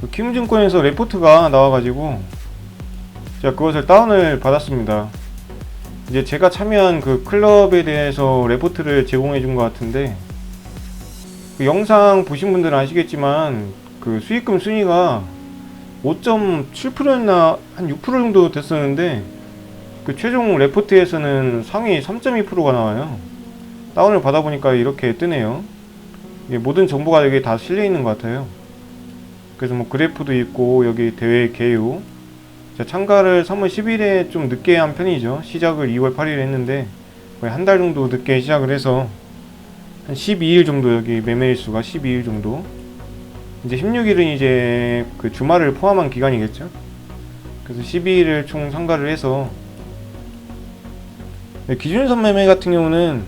그 키움증권에서 레포트가 나와가지고 제가 그것을 다운을 받았습니다. 이제 제가 참여한 그 클럽에 대해서 레포트를 제공해 준 것 같은데, 그 영상 보신 분들은 아시겠지만 그 수익금 순위가 5.7%였나 한 6% 정도 됐었는데, 그 최종 레포트에서는 상위 3.2%가 나와요. 다운을 받아보니까 이렇게 뜨네요. 이게 모든 정보가 여기 다 실려 있는 것 같아요. 그래서 뭐 그래프도 있고, 여기 대회 개요. 제가 참가를 3월 10일에 좀 늦게 한 편이죠. 시작을 2월 8일에 했는데 거의 한 달 정도 늦게 시작을 해서 한 12일 정도, 여기 매매일수가 12일 정도. 이제 16일은 이제 그 주말을 포함한 기간이겠죠. 그래서 12일을 총 참가를 해서, 기준선 매매 같은 경우는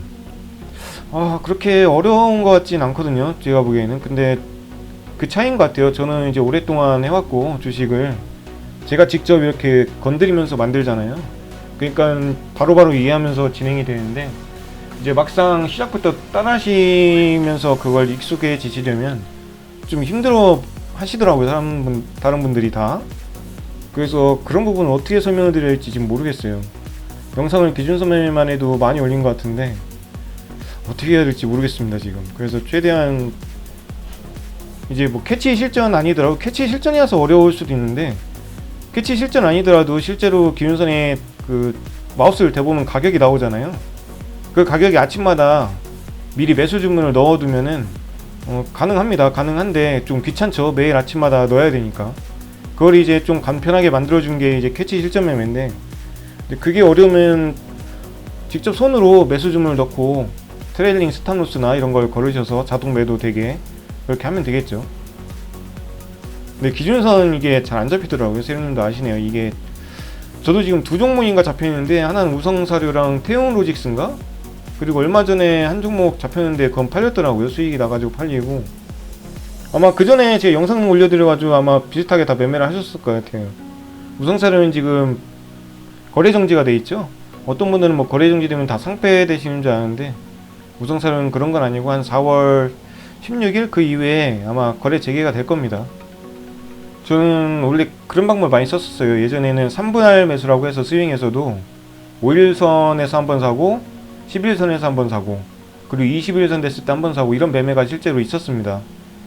그렇게 어려운 것 같진 않거든요, 제가 보기에는. 근데 그 차이인 것 같아요. 저는 이제 오랫동안 해왔고, 주식을 제가 직접 이렇게 건드리면서 만들잖아요. 그러니까 바로바로 이해하면서 진행이 되는데, 이제 막상 시작부터 따라하시면서 그걸 익숙해지시려면 좀 힘들어 하시더라고요, 다른 분들이 다. 그래서 그런 부분을 어떻게 설명을 드려야 할지 지금 모르겠어요. 영상을 기준선매만 해도 많이 올린 것 같은데 어떻게 해야 될지 모르겠습니다 지금. 그래서 최대한 이제 뭐 캐치 실전 아니더라도, 캐치 실전이라서 어려울 수도 있는데, 캐치 실전 아니더라도 실제로 기준선에 그 마우스를 대보면 가격이 나오잖아요. 그 가격이 아침마다 미리 매수 주문을 넣어두면은 가능합니다. 가능한데 좀 귀찮죠. 매일 아침마다 넣어야 되니까. 그걸 이제 좀 간편하게 만들어준 게 이제 캐치 실전 매매인데, 그게 어려우면 직접 손으로 매수 주문을 넣고 트레일링 스탑로스나 이런 걸 걸으셔서 자동 매도 되게 그렇게 하면 되겠죠. 근데 기준선 이게 잘 안 잡히더라고요. 세련님도 아시네요. 이게 저도 지금 두 종목인가 잡혀있는데, 하나는 우성사료랑 태용로직스인가? 그리고 얼마 전에 한 종목 잡혔는데 그건 팔렸더라고요. 수익이 나가지고 팔리고. 아마 그 전에 제가 영상 올려드려가지고 아마 비슷하게 다 매매를 하셨을 것 같아요. 우성사료는 지금 거래 정지가 돼 있죠. 어떤 분들은 뭐 거래 정지되면 다 상폐되시는 줄 아는데, 우성사료는 그런 건 아니고 한 4월 16일 그 이후에 아마 거래 재개가 될 겁니다. 저는 원래 그런 방법을 많이 썼었어요. 예전에는 3분할 매수라고 해서 스윙에서도 5일선에서 한번 사고 11선에서 한번 사고, 그리고 21선 됐을 때 한번 사고, 이런 매매가 실제로 있었습니다.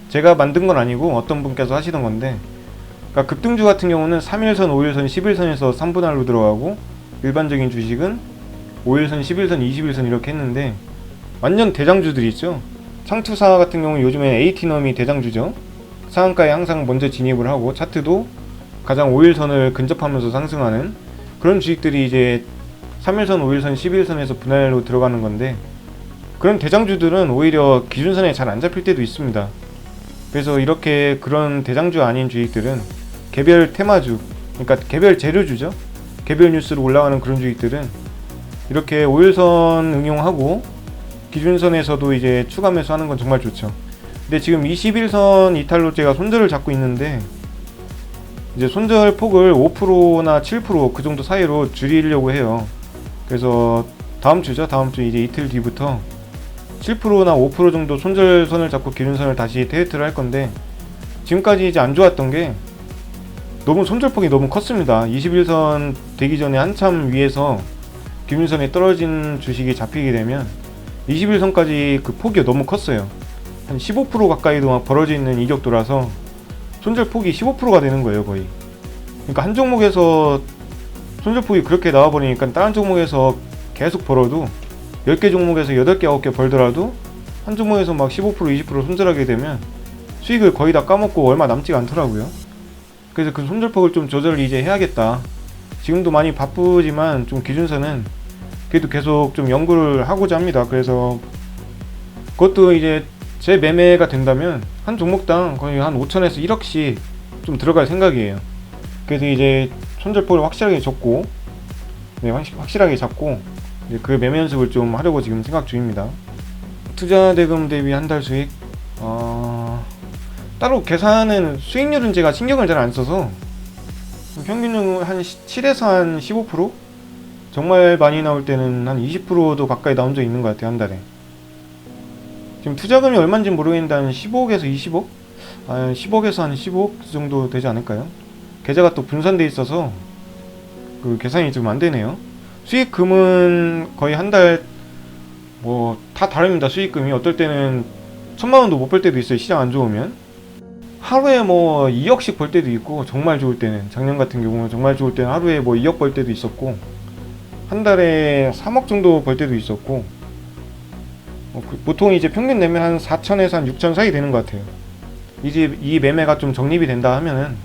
제가 만든 건 아니고 어떤 분께서 하시던 건데, 그러니까 급등주 같은 경우는 3일선, 5일선, 11선에서 3분할로 들어가고, 일반적인 주식은 5일선, 11선, 21선 이렇게 했는데, 완전 대장주들이 있죠. 창투사 같은 경우는 요즘에 에이티넘이 대장주죠. 상한가에 항상 먼저 진입을 하고 차트도 가장 5일선을 근접하면서 상승하는 그런 주식들이 이제 3일선, 5일선, 11선에서 분할로 들어가는 건데, 그런 대장주들은 오히려 기준선에 잘 안 잡힐 때도 있습니다. 그래서 이렇게 그런 대장주 아닌 주식들은 개별 테마주, 그러니까 개별 재료주죠. 개별 뉴스로 올라가는 그런 주식들은 이렇게 5일선 응용하고 기준선에서도 이제 추가 매수하는 건 정말 좋죠. 근데 지금 21선 이탈로 제가 손절을 잡고 있는데, 이제 손절 폭을 5%나 7% 그 정도 사이로 줄이려고 해요. 그래서 다음 주죠. 다음 주 이제 이틀 뒤부터 7%나 5% 정도 손절선을 잡고 기준선을 다시 테스트를 할 건데, 지금까지 이제 안 좋았던 게 너무 손절폭이 너무 컸습니다. 21선 되기 전에 한참 위에서 기준선에 떨어진 주식이 잡히게 되면 21선까지 그 폭이 너무 컸어요. 한 15% 가까이도 막 벌어져 있는 이격도라서 손절폭이 15%가 되는 거예요, 거의. 그러니까 한 종목에서 손절폭이 그렇게 나와버리니까 다른 종목에서 계속 벌어도 10개 종목에서 8개, 9개 벌더라도 한 종목에서 막 15%, 20% 손절하게 되면 수익을 거의 다 까먹고 얼마 남지가 않더라고요. 그래서 그 손절폭을 좀 조절을 이제 해야겠다. 지금도 많이 바쁘지만 좀 기준선은 그래도 계속 좀 연구를 하고자 합니다. 그래서 그것도 이제 제 매매가 된다면 한 종목당 거의 한 5천에서 1억씩 좀 들어갈 생각이에요. 그래서 이제 손절폭을 확실하게 접고, 확실하게 잡고 이제 그 매매 연습을 좀 하려고 지금 생각 중입니다. 투자 대금 대비 한 달 수익, 따로 계산은, 수익률은 제가 신경을 잘 안 써서 평균은 한 7에서 한 15%? 정말 많이 나올 때는 한 20%도 가까이 나온 적 있는 것 같아요, 한 달에. 지금 투자금이 얼마인지 모르겠는데 한 15억에서 20억? 한 10억에서 한 15억 정도 되지 않을까요? 계좌가 또 분산돼 있어서 그 계산이 좀 안 되네요. 수익금은 거의 한 달 뭐 다 다릅니다. 수익금이 어떨 때는 1000만원도 못 벌 때도 있어요. 시장 안 좋으면 하루에 뭐 2억씩 벌 때도 있고, 정말 좋을 때는, 작년 같은 경우는 정말 좋을 때는 하루에 뭐 2억 벌 때도 있었고, 한 달에 3억 정도 벌 때도 있었고, 보통 이제 평균 내면 한 4천에서 한 6천 사이 되는 것 같아요. 이제 이 매매가 좀 정립이 된다 하면은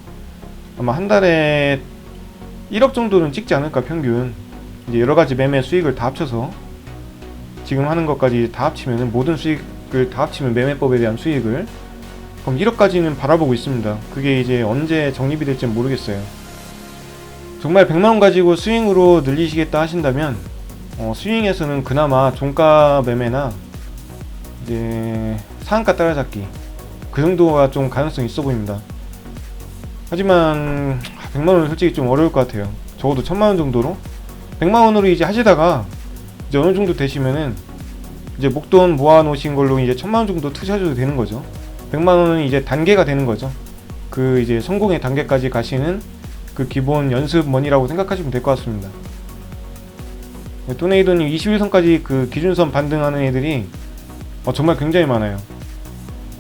아마 한 달에 1억 정도는 찍지 않을까, 평균. 이제 여러 가지 매매 수익을 다 합쳐서 지금 하는 것까지 다 합치면은, 모든 수익을 다 합치면 매매법에 대한 수익을, 그럼 1억까지는 바라보고 있습니다. 그게 이제 언제 정립이 될지 모르겠어요. 정말 100만원 가지고 스윙으로 늘리시겠다 하신다면 스윙에서는 그나마 종가 매매나 이제 상한가 따라잡기, 그 정도가 좀 가능성이 있어 보입니다. 하지만 100만원은 솔직히 좀 어려울 것 같아요. 적어도 1000만원 정도로, 100만원으로 이제 하시다가 이제 어느 정도 되시면은 이제 목돈 모아 놓으신 걸로 이제 1000만원 정도 투자하셔도 되는 거죠. 100만원은 이제 단계가 되는 거죠. 그 이제 성공의 단계까지 가시는 그 기본 연습 머니라고 생각하시면 될 것 같습니다. 토네이도님 21선까지 그 기준선 반등하는 애들이 정말 굉장히 많아요.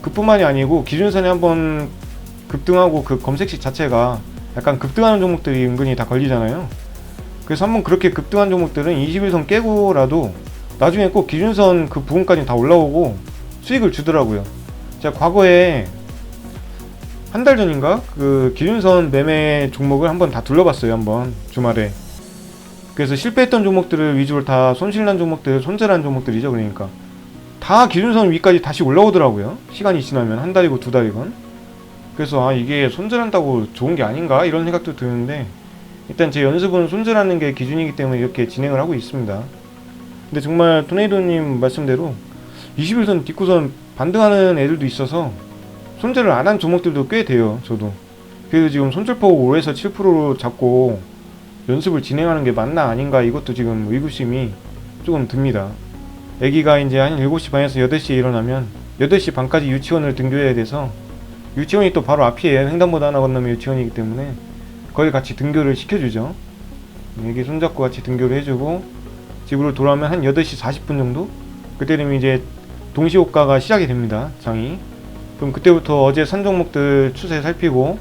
그뿐만이 아니고 기준선에 한번 급등하고 그 검색식 자체가 약간 급등하는 종목들이 은근히 다 걸리잖아요. 그래서 한번 그렇게 급등한 종목들은 21선 깨고라도 나중에 꼭 기준선 그 부분까지 다 올라오고 수익을 주더라고요. 제가 과거에 한 달 전인가 그 기준선 매매 종목을 한번 다 둘러봤어요. 한번 주말에. 그래서 실패했던 종목들을 위주로 다 손실난 종목들, 손절한 종목들이죠. 그러니까 다 기준선 위까지 다시 올라오더라고요. 시간이 지나면, 한 달이고 두 달이건. 그래서 이게 손절한다고 좋은 게 아닌가 이런 생각도 드는데, 일단 제 연습은 손절하는 게 기준이기 때문에 이렇게 진행을 하고 있습니다. 근데 정말 토네이도님 말씀대로 21선 뒷구선 반등하는 애들도 있어서 손절을 안 한 종목들도 꽤 돼요. 저도. 그래서 지금 손절폭 5에서 7%로 잡고 연습을 진행하는 게 맞나 아닌가, 이것도 지금 의구심이 조금 듭니다. 애기가 이제 한 7시 반에서 8시에 일어나면 8시 반까지 유치원을 등교해야 돼서, 유치원이 또 바로 앞이에요. 횡단보도 하나 건너면 유치원이기 때문에 거기 같이 등교를 시켜주죠. 애기 손잡고 같이 등교를 해주고 집으로 돌아오면 한 8시 40분 정도? 그때 되면 이제 동시호가가 시작이 됩니다. 장이. 그럼 그때부터 어제 산 종목들 추세 살피고,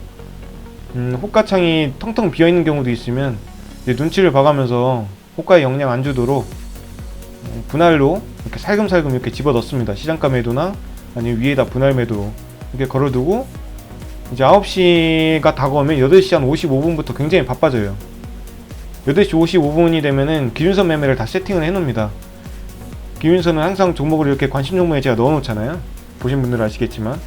호가창이 텅텅 비어있는 경우도 있으면 이제 눈치를 봐가면서 호가에 영향 안 주도록 분할로 이렇게 살금살금 이렇게 집어 넣습니다. 시장가 매도나 아니면 위에다 분할 매도로 이렇게 걸어두고, 이제 9시가 다가오면 8시 한 55분부터 굉장히 바빠져요. 8시 55분이 되면은 기준선 매매를 다 세팅을 해 놓습니다. 기준선은 항상 종목을 이렇게 관심 종목에 제가 넣어 놓잖아요. 보신 분들은 아시겠지만,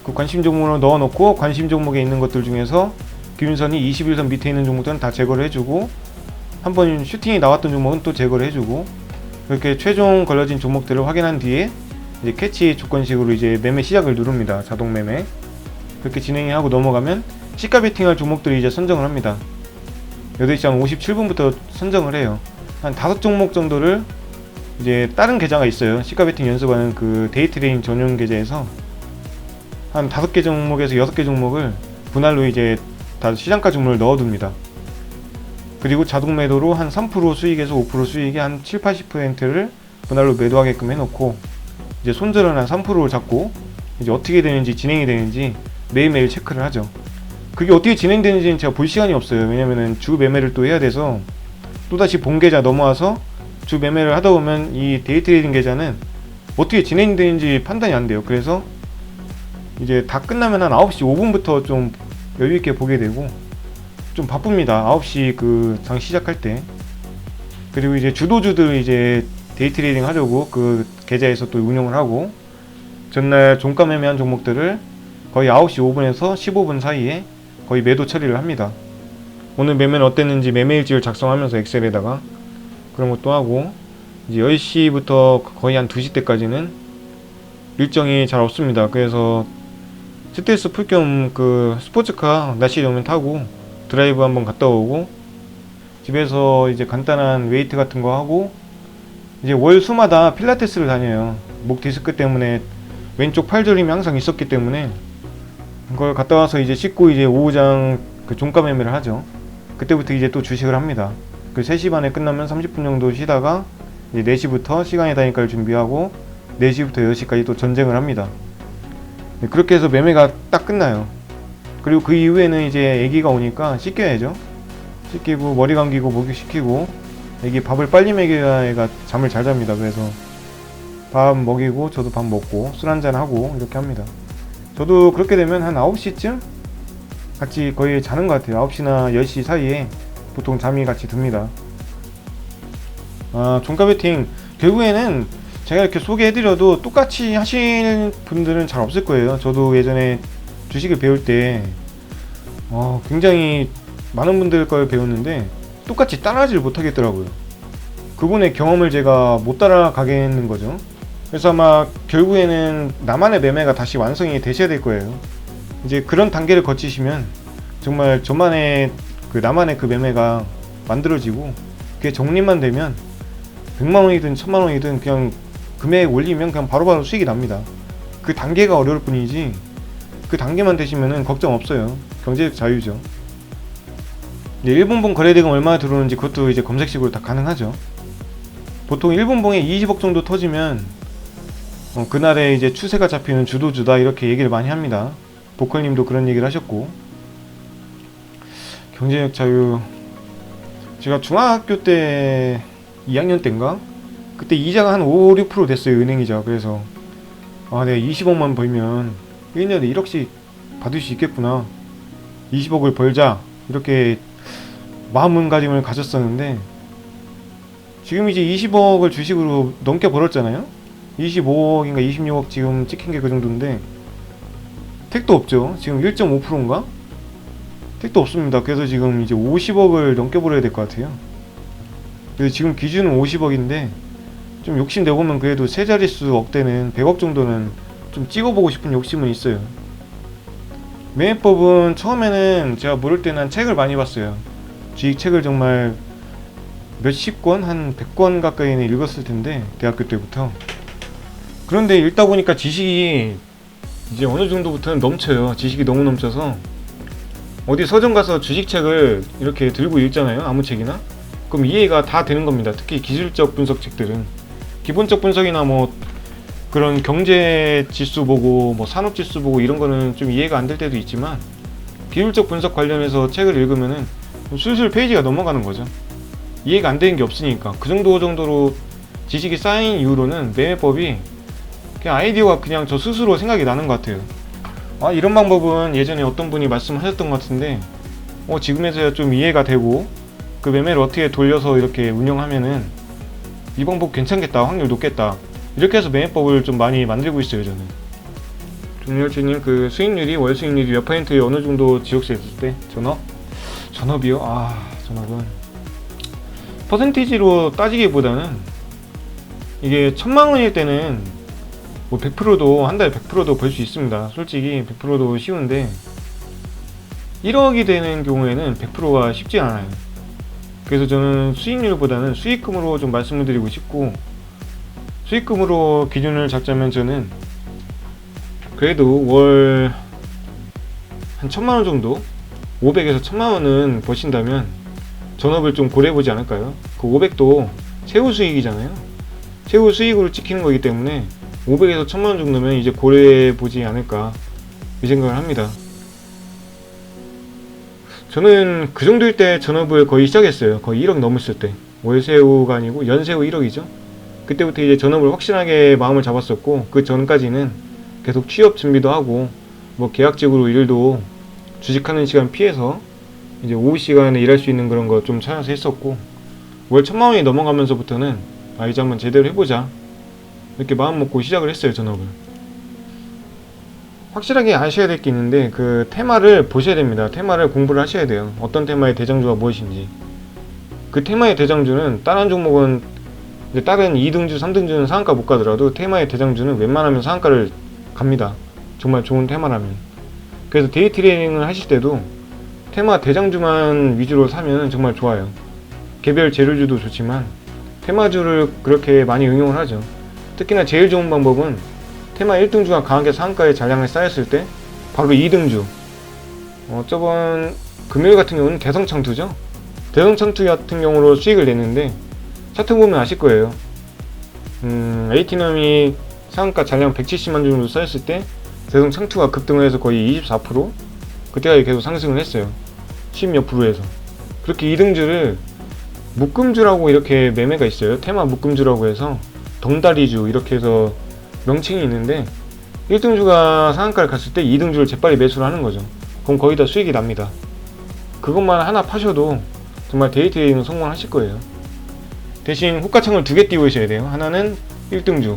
그 관심 종목으로 넣어 놓고, 관심 종목에 있는 것들 중에서 기준선이 21선 밑에 있는 종목들은 다 제거를 해주고, 한번 슈팅이 나왔던 종목은 또 제거를 해주고, 이렇게 최종 걸려진 종목들을 확인한 뒤에 이제 캐치 조건식으로 이제 매매 시작을 누릅니다. 자동 매매. 그렇게 진행하고 넘어가면 시가 베팅할 종목들을 이제 선정을 합니다. 8시 한 57분부터 선정을 해요. 한 5종목 정도를 이제 다른 계좌가 있어요. 시가 베팅 연습하는 그 데이 트레이딩 전용 계좌에서 한 5개 종목에서 6개 종목을 분할로 이제 다 시장가 종목을 넣어둡니다. 그리고 자동 매도로 한 3% 수익에서 5% 수익의 한 7, 80%를 분할로 매도하게끔 해놓고, 이제 손절은 한 3%를 잡고 이제 어떻게 되는지, 진행이 되는지 매일매일 체크를 하죠. 그게 어떻게 진행되는지는 제가 볼 시간이 없어요. 왜냐면은 주 매매를 또 해야 돼서, 또다시 본 계좌 넘어와서 주 매매를 하다 보면 이 데이 트레이딩 계좌는 어떻게 진행되는지 판단이 안 돼요. 그래서 이제 다 끝나면 한 9시 5분부터 좀 여유있게 보게 되고, 좀 바쁩니다. 9시 그 장 시작할 때. 그리고 이제 주도주들 이제 데이 트레이딩 하려고 그 계좌에서 또 운영을 하고, 전날 종가 매매한 종목들을 거의 9시 5분에서 15분 사이에 거의 매도 처리를 합니다. 오늘 매매는 어땠는지 매매 일지를 작성하면서 엑셀에다가 그런 것도 하고, 이제 10시부터 거의 한 2시 때까지는 일정이 잘 없습니다. 그래서 스트레스 풀 겸 그 스포츠카 날씨 좋으면 타고 드라이브 한번 갔다 오고, 집에서 이제 간단한 웨이트 같은 거 하고, 이제 월 수마다 필라테스를 다녀요. 목 디스크 때문에 왼쪽 팔저림이 항상 있었기 때문에 그걸 갔다 와서 이제 씻고 이제 오후장 그 종가 매매를 하죠. 그때부터 이제 또 주식을 합니다. 그 3시 반에 끝나면 30분 정도 쉬다가 이제 4시부터 시간에 다니까를 준비하고 4시부터 6시까지 또 전쟁을 합니다. 네, 그렇게 해서 매매가 딱 끝나요. 그리고 그 이후에는 이제 애기가 오니까 씻겨야죠. 씻기고 머리 감기고 목욕시키고 애기 밥을 빨리 먹여야 애가 잠을 잘 잡니다. 그래서 밥 먹이고 저도 밥 먹고 술 한잔하고 이렇게 합니다. 저도 그렇게 되면 한 9시쯤 같이 거의 자는 것 같아요. 9시나 10시 사이에 보통 잠이 같이 듭니다. 종가 베팅 결국에는 제가 이렇게 소개해드려도 똑같이 하시는 분들은 잘 없을 거예요. 저도 예전에 주식을 배울 때 굉장히 많은 분들 걸 배웠는데 똑같이 따라하지를 못하겠더라고요. 그분의 경험을 제가 못 따라가겠는 거죠. 그래서 아마 결국에는 나만의 매매가 다시 완성이 되셔야 될 거예요. 이제 그런 단계를 거치시면 정말 저만의 나만의 그 매매가 만들어지고 그게 정립만 되면 100만원이든 1000만원이든 그냥 금액 올리면 그냥 바로바로 수익이 납니다. 그 단계가 어려울 뿐이지 그 단계만 되시면은 걱정 없어요. 경제적 자유죠. 이제 일본봉 거래대금 얼마나 들어오는지 그것도 이제 검색식으로 다 가능하죠. 보통 일본봉에 20억 정도 터지면 그날에 이제 추세가 잡히는 주도주다 이렇게 얘기를 많이 합니다. 보컬님도 그런 얘기를 하셨고. 경제적 자유, 제가 중학교 때 2학년 때인가? 그때 이자가 한 5, 6% 됐어요. 은행이자. 그래서 내가 20억만 벌면 1년에 1억씩 받을 수 있겠구나, 20억을 벌자, 이렇게 마음가짐을 가졌었는데 지금 이제 20억을 주식으로 넘게 벌었잖아요. 25억인가 26억 지금 찍힌 게 그 정도인데 택도 없죠. 지금 1.5%인가? 택도 없습니다. 그래서 지금 이제 50억을 넘게 벌어야 될 것 같아요. 그래서 지금 기준은 50억인데 좀 욕심내보면 그래도 세 자릿수 억대는 100억 정도는 좀 찍어보고 싶은 욕심은 있어요. 매매법은 처음에는 제가 모를 때는 책을 많이 봤어요. 주식책을 정말 몇십 권, 한 100권 가까이는 읽었을 텐데 대학교 때부터. 그런데 읽다 보니까 지식이 이제 어느 정도부터는 넘쳐요. 지식이 너무 넘쳐서 어디 서점 가서 주식책을 이렇게 들고 읽잖아요. 아무 책이나. 그럼 이해가 다 되는 겁니다. 특히 기술적 분석 책들은. 기본적 분석이나 뭐 그런 경제 지수 보고 뭐 산업 지수 보고 이런 거는 좀 이해가 안 될 때도 있지만 기술적 분석 관련해서 책을 읽으면은 술술 페이지가 넘어가는 거죠. 이해가 안 되는 게 없으니까. 그 정도로 지식이 쌓인 이후로는 매매법이 그냥 아이디어가 그냥 저 스스로 생각이 나는 것 같아요. 이런 방법은 예전에 어떤 분이 말씀하셨던 것 같은데 지금에서야 좀 이해가 되고 그 매매를 어떻게 돌려서 이렇게 운영하면은 이 방법 괜찮겠다, 확률 높겠다, 이렇게 해서 매매법을 좀 많이 만들고 있어요. 저는 종렬주님 그 수익률이 월 수익률이 몇 %에 어느 정도 지역세 있을 때 전업이요? 전업은 퍼센티지로 따지기보다는 이게 1000만원일 때는 뭐 100%도 한 달에 100%도 벌 수 있습니다. 솔직히 100%도 쉬운데 1억이 되는 경우에는 100%가 쉽지 않아요. 그래서 저는 수익률보다는 수익금으로 좀 말씀을 드리고 싶고, 수익금으로 기준을 잡자면 저는 그래도 월 한 1000만원 정도, 500에서 1000만원은 버신다면 전업을 좀 고려해보지 않을까요? 그 500도 세후 수익이잖아요. 세후 수익으로 찍히는 거기 때문에 500에서 1000만원 정도면 이제 고려해보지 않을까, 이 생각을 합니다. 저는 그 정도일 때 전업을 거의 시작했어요. 거의 1억 넘었을 때. 월세후가 아니고 연세후 1억이죠. 그때부터 이제 전업을 확실하게 마음을 잡았었고, 그 전까지는 계속 취업 준비도 하고 뭐 계약직으로 일도 주식하는 시간 피해서 이제 오후 시간에 일할 수 있는 그런 거 좀 찾아서 했었고, 월 1000만원이 넘어가면서부터는 이제 한번 제대로 해보자, 이렇게 마음 먹고 시작을 했어요. 전업을. 확실하게 아셔야 될 게 있는데 그 테마를 보셔야 됩니다. 테마를 공부를 하셔야 돼요. 어떤 테마의 대장주가 무엇인지. 그 테마의 대장주는 다른 종목은 이제 다른 2등주, 3등주는 상한가 못 가더라도 테마의 대장주는 웬만하면 상한가를 갑니다. 정말 좋은 테마라면. 그래서 데이 트레이딩을 하실 때도 테마 대장주만 위주로 사면 정말 좋아요. 개별 재료주도 좋지만 테마주를 그렇게 많이 응용을 하죠. 특히나 제일 좋은 방법은 테마 1등주가 강하게 상한가에 잔량을 쌓였을 때 바로 2등주. 저번 금요일 같은 경우는 대성창투죠. 대성창투 같은 경우로 수익을 냈는데 차트 보면 아실 거예요. 에이티넘이 상한가 잔량 170만 주 정도 쌓였을 때 대성창투가 급등을 해서 거의 24%, 그때가 계속 상승을 했어요. 10몇 %에서. 그렇게 2등주를 묶음주라고 이렇게 매매가 있어요. 테마 묶음주라고 해서 덩다리주 이렇게 해서 명칭이 있는데, 1등주가 상한가를 갔을 때 2등주를 재빨리 매수를 하는 거죠. 그럼 거의 다 수익이 납니다. 그것만 하나 파셔도 정말 데이트레이딩은 성공하실 거예요. 대신 호가창을 2개 띄고 있어야 돼요. 하나는 1등주,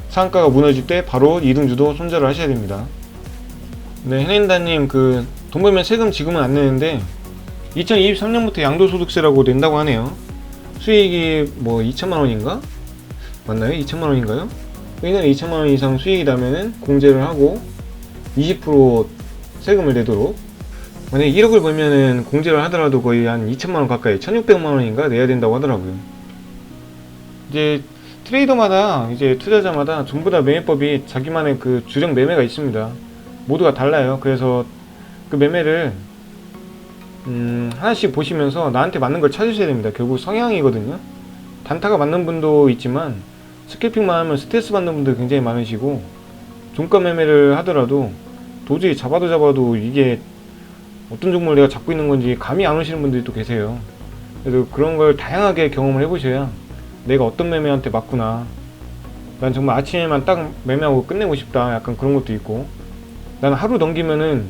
상한가가 무너질 때 바로 2등주도 손절을 하셔야 됩니다. 네, 해낸다님 돈 벌면 세금 지금은 안 내는데 2023년부터 양도소득세라고 낸다고 하네요. 수익이 2천만원인가? 맞나요? 2천만원인가요? 1년에 2천만원 이상 수익이 나면은 공제를 하고 20% 세금을 내도록, 만약에 1억을 벌면은 공제를 하더라도 거의 한 2천만원 가까이 1600만원인가 내야 된다고 하더라고요. 이제 트레이더마다, 이제 투자자마다 전부 다 매매법이 자기만의 주력 매매가 있습니다. 모두가 달라요. 그래서 그 매매를 하나씩 보시면서 나한테 맞는 걸 찾으셔야 됩니다. 결국 성향이거든요. 단타가 맞는 분도 있지만 스캘핑만 하면 스트레스 받는 분들 굉장히 많으시고, 종가 매매를 하더라도 도저히 잡아도 이게 어떤 종목을 내가 잡고 있는 건지 감이 안 오시는 분들이 또 계세요. 그래서 그런 걸 다양하게 경험을 해보셔야 내가 어떤 매매한테 맞구나, 난 정말 아침에만 딱 매매하고 끝내고 싶다, 약간 그런 것도 있고, 난 하루 넘기면은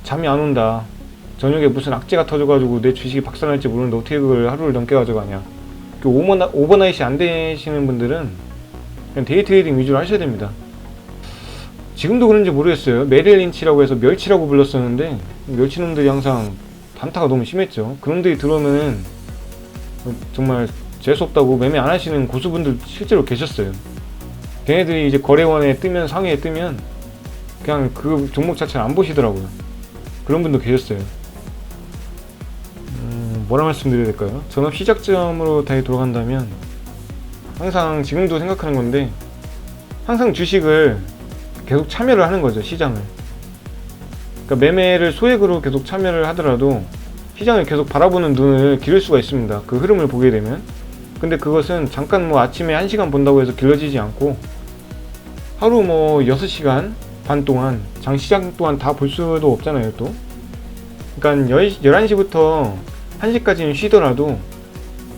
잠이 안 온다, 저녁에 무슨 악재가 터져가지고 내 주식이 박살날지 모르는데 어떻게 그걸 하루를 넘게 가져가냐, 오버나잇이 안 되시는 분들은 그냥 데이트레이딩 위주로 하셔야 됩니다. 지금도 그런지 모르겠어요. 메릴 린치라고 해서 멸치라고 불렀었는데, 멸치놈들이 항상 단타가 너무 심했죠. 그놈들이 들어오면은 정말 재수없다고 매매 안 하시는 고수분들 실제로 계셨어요. 걔네들이 이제 거래원에 뜨면, 상위에 뜨면 그냥 그 종목 자체를 안 보시더라고요. 그런 분도 계셨어요. 뭐라 말씀드려야 될까요? 전업 시작점으로 다시 돌아간다면 항상, 지금도 생각하는 건데, 항상 주식을 계속 참여를 하는 거죠, 시장을. 그러니까 매매를 소액으로 계속 참여를 하더라도 시장을 계속 바라보는 눈을 기를 수가 있습니다. 그 흐름을 보게 되면. 근데 그것은 잠깐 아침에 1시간 본다고 해서 길어지지 않고 하루 6시간 반 동안, 장시장 동안 다 볼 수도 없잖아요, 또. 그러니까 11시부터 1시까지는 쉬더라도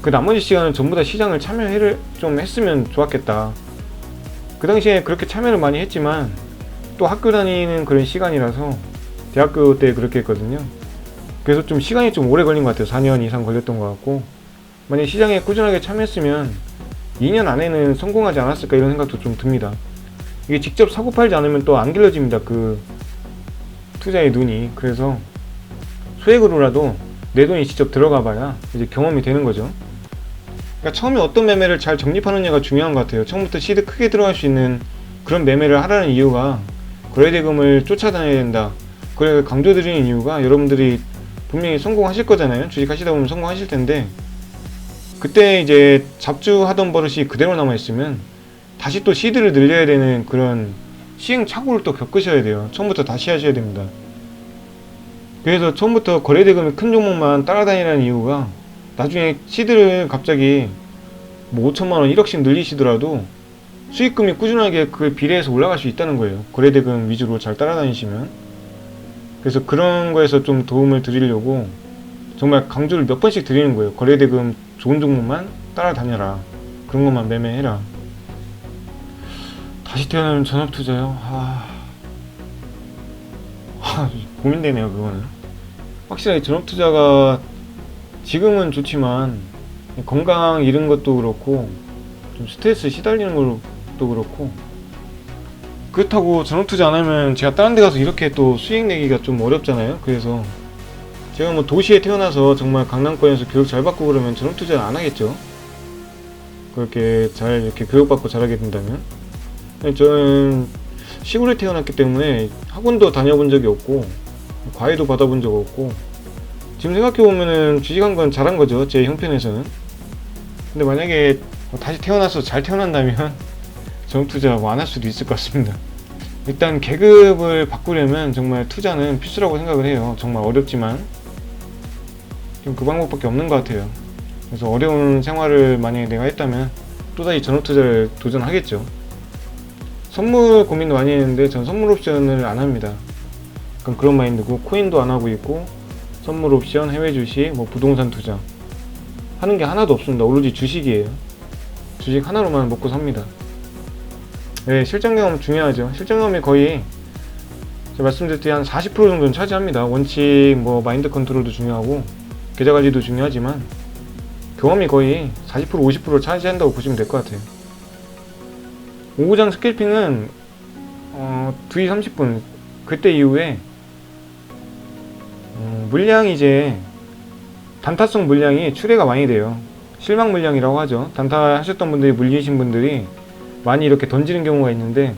그 나머지 시간은 전부 다 시장을 참여를 좀 했으면 좋았겠다. 그 당시에 그렇게 참여를 많이 했지만 또 학교 다니는 그런 시간이라서 대학교 때 그렇게 했거든요. 그래서 좀 시간이 좀 오래 걸린 것 같아요. 4년 이상 걸렸던 것 같고, 만약에 시장에 꾸준하게 참여했으면 2년 안에는 성공하지 않았을까, 이런 생각도 좀 듭니다. 이게 직접 사고 팔지 않으면 또 안 길러집니다, 그 투자의 눈이. 그래서 소액으로라도 내 돈이 직접 들어가 봐야 이제 경험이 되는 거죠. 그러니까 처음에 어떤 매매를 잘 적립하느냐가 중요한 것 같아요. 처음부터 시드 크게 들어갈 수 있는 그런 매매를 하라는 이유가, 거래대금을 쫓아다녀야 된다, 그래 강조드리는 이유가, 여러분들이 분명히 성공하실 거잖아요. 주식 하시다 보면 성공하실 텐데, 그때 이제 잡주하던 버릇이 그대로 남아있으면 다시 또 시드를 늘려야 되는 그런 시행착오를 또 겪으셔야 돼요. 처음부터 다시 하셔야 됩니다. 그래서 처음부터 거래대금이 큰 종목만 따라다니라는 이유가, 나중에 시드를 갑자기 5천만원 1억씩 늘리시더라도 수익금이 꾸준하게 그 비례해서 올라갈 수 있다는 거예요. 거래대금 위주로 잘 따라다니시면. 그래서 그런 거에서 좀 도움을 드리려고 정말 강조를 몇 번씩 드리는 거예요. 거래대금 좋은 종목만 따라다녀라, 그런 것만 매매해라. 다시 태어나면 전업투자요? 고민되네요. 그거는 확실하게 전업투자가 지금은 좋지만 건강 잃은 것도 그렇고, 좀 스트레스 시달리는 것도 그렇고, 그렇다고 전업투자 안 하면 제가 다른 데 가서 이렇게 또 수익 내기가 좀 어렵잖아요. 그래서 제가 도시에 태어나서 정말 강남권에서 교육 잘 받고 그러면 전업투자 안 하겠죠. 그렇게 잘 이렇게 교육받고 잘하게 된다면. 저는 시골에 태어났기 때문에 학원도 다녀본 적이 없고 과외도 받아본 적 없고, 지금 생각해보면은 주식한 건 잘한 거죠, 제 형편에서는. 근데 만약에 다시 태어나서 잘 태어난다면 전업투자 안 할 수도 있을 것 같습니다. 일단 계급을 바꾸려면 정말 투자는 필수라고 생각을 해요. 정말 어렵지만 좀 그 방법밖에 없는 것 같아요. 그래서 어려운 생활을 만약에 내가 했다면 또다시 전업 투자를 도전하겠죠. 선물 고민도 많이 했는데 전 선물 옵션을 안 합니다. 약간 그런 마인드고, 코인도 안 하고 있고, 선물 옵션, 해외 주식, 뭐 부동산 투자 하는 게 하나도 없습니다. 오로지 주식이에요. 주식 하나로만 먹고 삽니다. 네, 실전 경험 중요하죠. 실전 경험이 거의 제가 말씀드렸듯이 한 40% 정도는 차지합니다. 원칙, 뭐 마인드 컨트롤도 중요하고 계좌 관리도 중요하지만 경험이 거의 40% 50% 차지한다고 보시면 될 것 같아요. 오후장 스캘핑은 2시 30분 그때 이후에 물량이 이제 단타성 물량이 출회가 많이 돼요. 실망 물량이라고 하죠. 단타 하셨던 분들이 물리신 분들이 많이 이렇게 던지는 경우가 있는데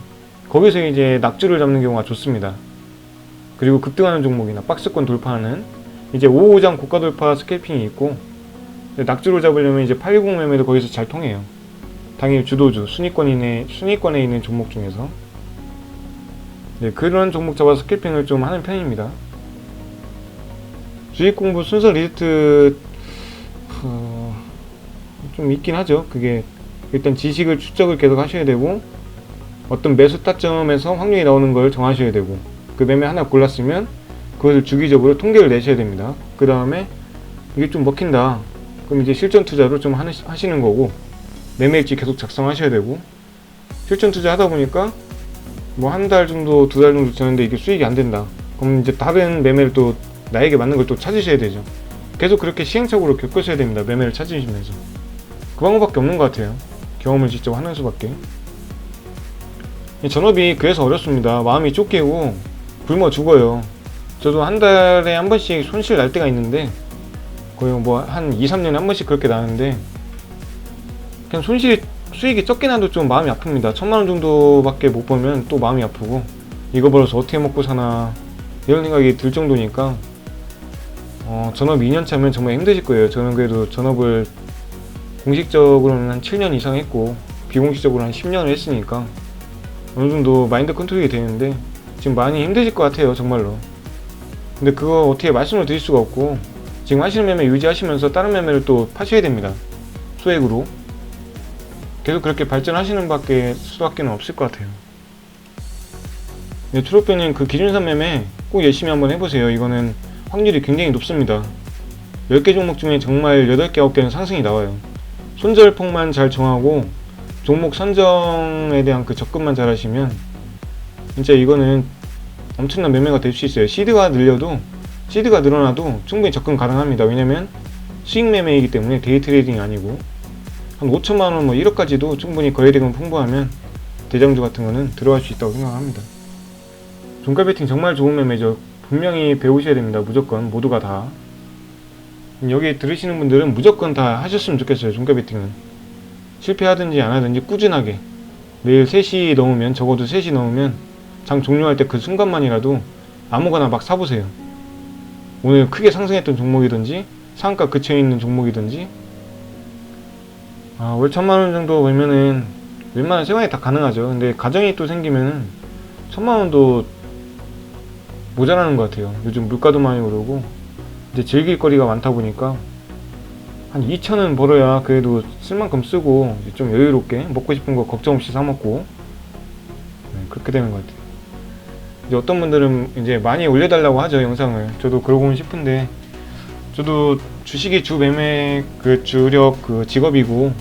거기서 이제 낙주를 잡는 경우가 좋습니다. 그리고 급등하는 종목이나 박스권 돌파하는 이제 5호장 고가 돌파 스캘핑이 있고, 낙주를 잡으려면 이제 820 매매도 거기서 잘 통해요. 당일 주도주 순위권에 있는 종목 중에서 그런 종목 잡아서 스캘핑을 좀 하는 편입니다. 주식 공부 순서 리스트 좀 있긴 하죠. 그게 일단 지식을 추적을 계속 하셔야 되고, 어떤 매수 타점에서 확률이 나오는 걸 정하셔야 되고, 그 매매 하나 골랐으면 그것을 주기적으로 통계를 내셔야 됩니다. 그 다음에 이게 좀 먹힌다 그럼 이제 실전 투자로 좀 하시는 거고, 매매일지 계속 작성하셔야 되고, 실전 투자 하다 보니까 뭐 한 달 정도, 두 달 정도 지났는데 이게 수익이 안 된다. 그럼 이제 다른 매매를 또 나에게 맞는 걸 또 찾으셔야 되죠. 계속 그렇게 시행착오를 겪으셔야 됩니다. 매매를 찾으시면서. 그 방법밖에 없는 것 같아요. 경험을 직접 하는 수밖에. 전업이 그래서 어렵습니다. 마음이 쫓기고 굶어 죽어요. 저도 한 달에 한 번씩 손실 날 때가 있는데 거의 뭐 한 2, 3년에 한 번씩 그렇게 나는데, 그냥 수익이 적게 나도 좀 마음이 아픕니다. 1000만원 정도밖에 못 벌면 또 마음이 아프고, 이거 벌어서 어떻게 먹고 사나 이런 생각이 들 정도니까 전업 2년 차면 정말 힘드실 거예요. 저는 그래도 전업을 공식적으로는 한 7년 이상 했고 비공식적으로 한 10년을 했으니까 어느 정도 마인드 컨트롤이 되는데 지금 많이 힘드실 것 같아요, 정말로. 근데 그거 어떻게 말씀을 드릴 수가 없고, 지금 하시는 매매 유지하시면서 다른 매매를 또 파셔야 됩니다. 소액으로 계속 그렇게 발전하시는 수밖에 없을 것 같아요. 트로페님 그 기준선 매매 꼭 열심히 한번 해보세요. 이거는 확률이 굉장히 높습니다. 10개 종목 중에 정말 8개, 9개는 상승이 나와요. 손절폭만 잘 정하고 종목 선정에 대한 그 접근만 잘 하시면 진짜 이거는 엄청난 매매가 될 수 있어요. 시드가 늘어나도 충분히 접근 가능합니다. 왜냐면 수익 매매이기 때문에 데이 트레이딩이 아니고, 한 5천만원 뭐 1억까지도 충분히 거래대금 풍부하면 대장주 같은 거는 들어갈 수 있다고 생각합니다. 종가 베팅 정말 좋은 매매죠. 분명히 배우셔야 됩니다. 무조건 모두가 다. 여기 들으시는 분들은 무조건 다 하셨으면 좋겠어요. 종가 베팅은 실패하든지 안 하든지 꾸준하게 매일 3시 넘으면, 적어도 3시 넘으면 장 종료할 때 그 순간만이라도 아무거나 막 사보세요. 오늘 크게 상승했던 종목이든지 상한가 그쳐있는 종목이든지 월 1000만원 정도 벌면은 웬만한 생활이 다 가능하죠. 근데 가정이 또 생기면은 1000만원도 모자라는 것 같아요. 요즘 물가도 많이 오르고 이제 즐길 거리가 많다 보니까 한 2천은 벌어야 그래도 쓸 만큼 쓰고 좀 여유롭게 먹고 싶은 거 걱정 없이 사 먹고 그렇게 되는 것 같아요. 이제 어떤 분들은 이제 많이 올려달라고 하죠, 영상을. 저도 그러고는 싶은데, 저도 주식이 주 매매 주력 직업이고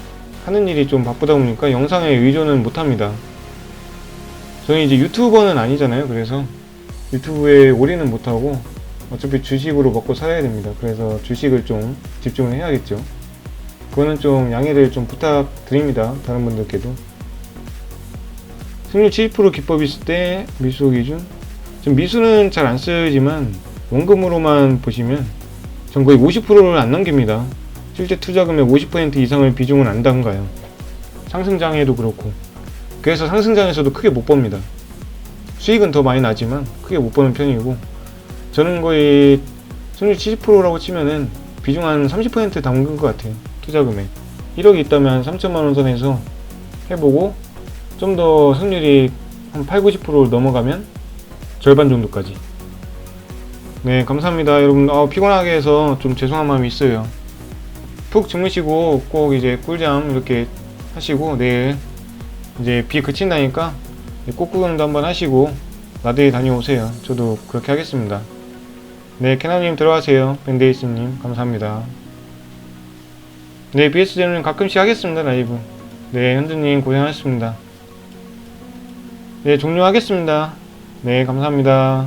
하는 일이 좀 바쁘다 보니까 영상에 의존은 못합니다. 저는 이제 유튜버는 아니잖아요. 그래서 유튜브에 올인은 못하고 어차피 주식으로 먹고 살아야 됩니다. 그래서 주식을 좀 집중을 해야겠죠. 그거는 좀 양해를 좀 부탁드립니다. 다른 분들께도. 승률 70% 기법 있을 때 미수 기준, 지금 미수는 잘 안 쓰지만 원금으로만 보시면 전 거의 50%를 안 넘깁니다. 실제 투자금의 50% 이상을 비중은 안 담가요. 상승장에도 그렇고. 그래서 상승장에서도 크게 못 법니다. 수익은 더 많이 나지만 크게 못 버는 편이고, 저는 거의 승률 70%라고 치면은 비중 한 30% 담근 것 같아요. 투자금에 1억이 있다면 3천만원 선에서 해보고, 좀 더 승률이 한 8, 90% 넘어가면 절반 정도까지. 네, 감사합니다. 여러분, 피곤하게 해서 좀 죄송한 마음이 있어요. 푹 주무시고 꼭 이제 꿀잠 이렇게 하시고 내일 이제 비 그친다니까 꽃구경도 한번 하시고 나들이 다녀오세요. 저도 그렇게 하겠습니다. 네, 캐나님 들어가세요. 밴데이스님 감사합니다. 네, BSJ는 가끔씩 하겠습니다. 라이브. 네, 현주님 고생하셨습니다. 네, 종료하겠습니다. 네, 감사합니다.